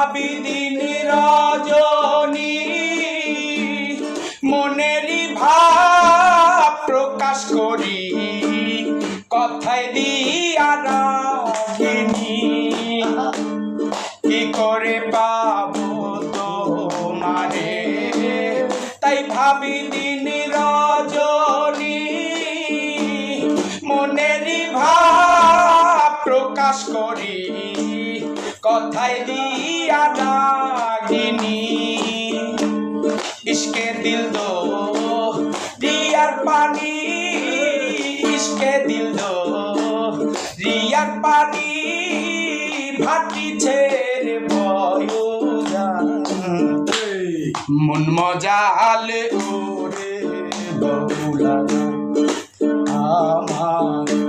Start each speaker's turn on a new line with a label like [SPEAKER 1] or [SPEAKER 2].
[SPEAKER 1] ভাবি দিন রজনী মনেরই ভাব প্রকাশ করি কথায় দিয়া রাখিনি কি করে পাবো তোমারে তাই ভাবি দিন রজনী মনেরই ভাব প্রকাশ করি কথায় দিয়া রাখিনি ইশকে দিল দো রিয়ার পানি ইশকে দিল দো রিয়ার পানি ভাটিছে রে বয়জান মন মজালে ওরে বউলা আমার